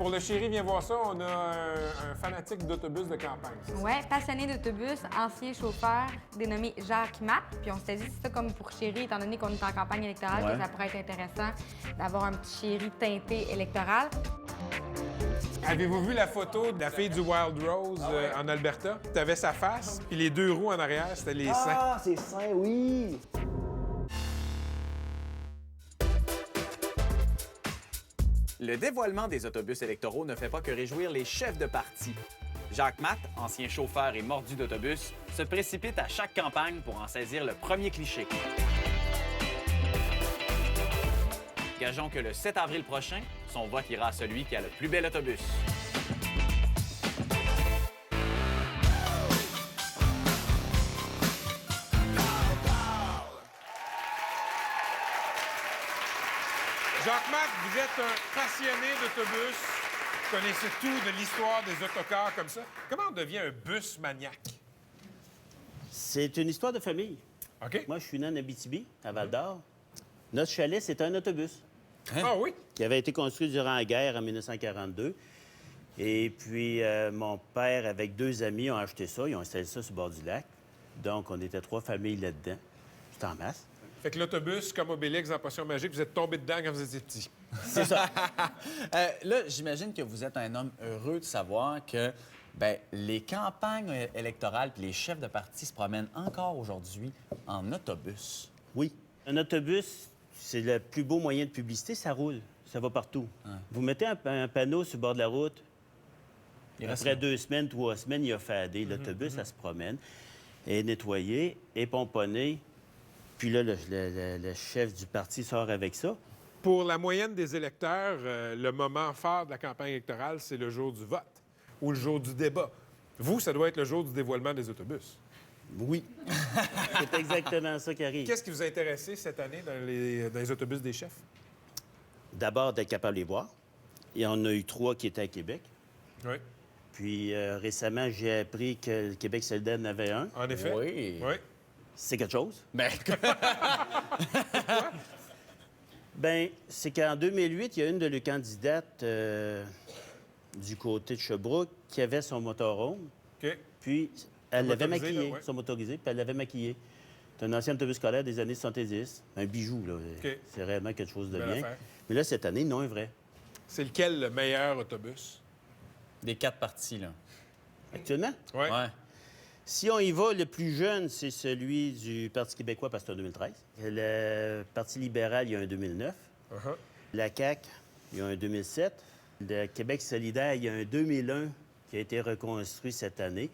pour le Chéri, viens voir ça, on a un fanatique d'autobus de campagne. Oui, passionné d'autobus, ancien chauffeur, dénommé Jacques Matt. Puis on s'était dit, c'est ça comme pour Chéri, étant donné qu'on est en campagne électorale, Ouais. que ça pourrait être intéressant d'avoir un petit Chéri teinté électoral. Avez-vous vu la photo de la fille du Wild Rose en Alberta? Tu avais sa face, puis les deux roues en arrière, c'était les seins. Ah, c'est sain, oui! Le dévoilement des autobus électoraux ne fait pas que réjouir les chefs de parti. Jacques Matt, ancien chauffeur et mordu d'autobus, se précipite à chaque campagne pour en saisir le premier cliché. Gageons que le 7 avril prochain, son vote ira à celui qui a le plus bel autobus. Jacques Matt, vous êtes un passionné d'autobus. Vous connaissez tout de l'histoire des autocars comme ça. Comment on devient un bus maniaque? C'est une histoire de famille. OK. Moi, je suis né en Abitibi, à Val-d'Or. Notre chalet, c'était un autobus Ah oui? qui avait été construit durant la guerre en 1942. Et puis, mon père, avec deux amis, ont acheté ça. Ils ont installé ça sur le bord du lac. Donc, on était 3 familles là-dedans. C'était en masse. Fait que l'autobus, comme Obélix en Potion magique, vous êtes tombé dedans quand vous étiez petit. C'est ça. Là, j'imagine que vous êtes un homme heureux de savoir que les campagnes électorales puis les chefs de parti se promènent encore aujourd'hui en autobus. Oui. Un autobus, c'est le plus beau moyen de publicité. Ça roule. Ça va partout. Vous mettez un panneau sur le bord de la route. Il reste Après là. 2 semaines, 3 semaines, il a fadé. L'autobus, ça se promène, est nettoyé, est pomponné. Puis là, le chef du parti sort avec ça. Pour la moyenne des électeurs, le moment fort de la campagne électorale, c'est le jour du vote ou le jour du débat. Vous, ça doit être le jour du dévoilement des autobus. Oui. C'est exactement ça qui arrive. Qu'est-ce qui vous a intéressé cette année dans les autobus des chefs? D'abord, d'être capable de les voir. Et on a eu 3 qui étaient à Québec. Oui. Puis récemment, j'ai appris que le Québec solidaire en avait un. En effet. Oui. Oui. C'est quelque chose. Ben, Bien, c'est qu'en 2008, il y a une de leurs candidates du côté de Sherbrooke qui avait son motorhome. OK. Puis elle l'avait motorisé, maquillé, là, ouais. son motorisé, puis elle l'avait maquillé. C'est un ancien autobus scolaire des années 70. Un bijou, là. OK. C'est réellement quelque chose de Belle bien. affaire. Mais là, cette année, non, un vrai. C'est lequel le meilleur autobus? des 4 partis, là. Actuellement, Oui. Ouais. si on y va, le plus jeune, c'est celui du Parti québécois, parce que c'est en 2013. Le Parti libéral, il y a un 2009. Uh-huh. La CAQ, il y a un 2007. Le Québec solidaire, il y a un 2001 qui a été reconstruit cette année.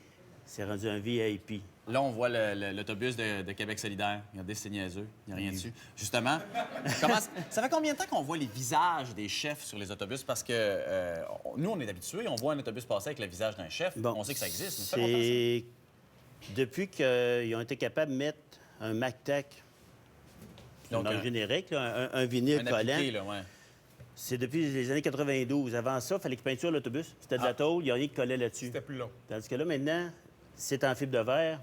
C'est rendu un VIP. Là, on voit l'autobus de Québec solidaire. Regardez, c'est niaiseux. Il n'y a rien dessus. Justement, ça fait combien de temps qu'on voit les visages des chefs sur les autobus? Parce que nous, on est habitués. On voit un autobus passer avec le visage d'un chef. On sait que ça existe. Mais ça fait longtemps, C'est depuis qu'ils ont été capables de mettre un MacTac, Donc, dans le générique, là, un vinyle un collant. appliqué, là, ouais. C'est depuis les années 92. Avant ça, il fallait qu'ils peinturent l'autobus. C'était de la tôle, il n'y a rien qui collait là-dessus. C'était plus long. Tandis que là, maintenant, c'est en fibre de verre.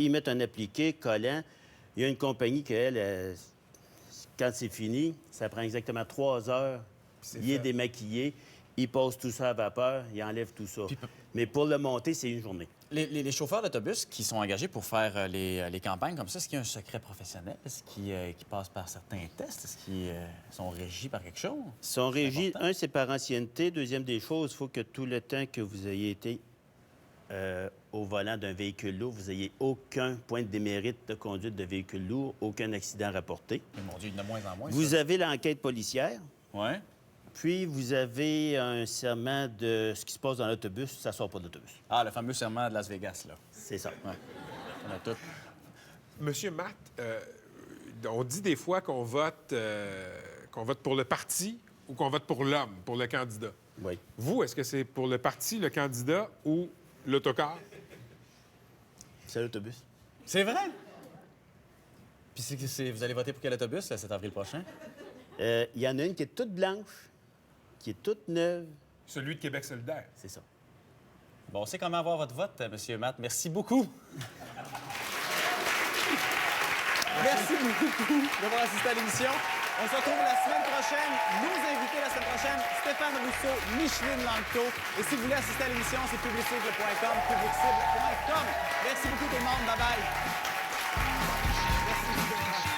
Ils mettent un appliqué collant. Il y a une compagnie qui, elle, quand c'est fini, ça prend exactement 3 heures. c'est Il est fait. démaquillé. Il passe tout ça à vapeur. Il enlève tout ça. Mais pour le monter, c'est une journée. Les chauffeurs d'autobus qui sont engagés pour faire les campagnes comme ça, est-ce qu'il y a un secret professionnel? Est-ce qu'ils passent par certains tests? Est-ce qu'ils sont régis par quelque chose? Ils sont régis, important. un, c'est par ancienneté. Deuxième des choses, il faut que tout le temps que vous ayez été au volant d'un véhicule lourd, vous n'ayez aucun point de démérite de conduite de véhicule lourd, aucun accident rapporté. Mais mon Dieu, il y en a de moins en moins. Vous avez l'enquête policière, Ouais. puis vous avez un serment de ce qui se passe dans l'autobus, ça sort pas d'autobus. Ah, le fameux serment de Las Vegas, là. C'est ça. Ouais. On a tout. Monsieur Matt, on dit des fois qu'on vote pour le parti ou qu'on vote pour l'homme, pour le candidat. Oui. Vous, est-ce que c'est pour le parti, le candidat ou l'autocar? C'est l'autobus. C'est vrai? Puis vous allez voter pour quel autobus, le 7 avril prochain? Il y en a une qui est toute blanche, qui est toute neuve. Celui de Québec solidaire. C'est ça. Bon, on sait comment avoir votre vote, Monsieur Matt. Merci beaucoup. Merci beaucoup d'avoir assisté à l'émission. On se retrouve la semaine prochaine. Nos invités la semaine prochaine, Stéphane Rousseau, Micheline Langto. Et si vous voulez assister à l'émission, c'est publicible.com, publicible.com. Merci beaucoup tout le monde. Bye-bye. Merci beaucoup.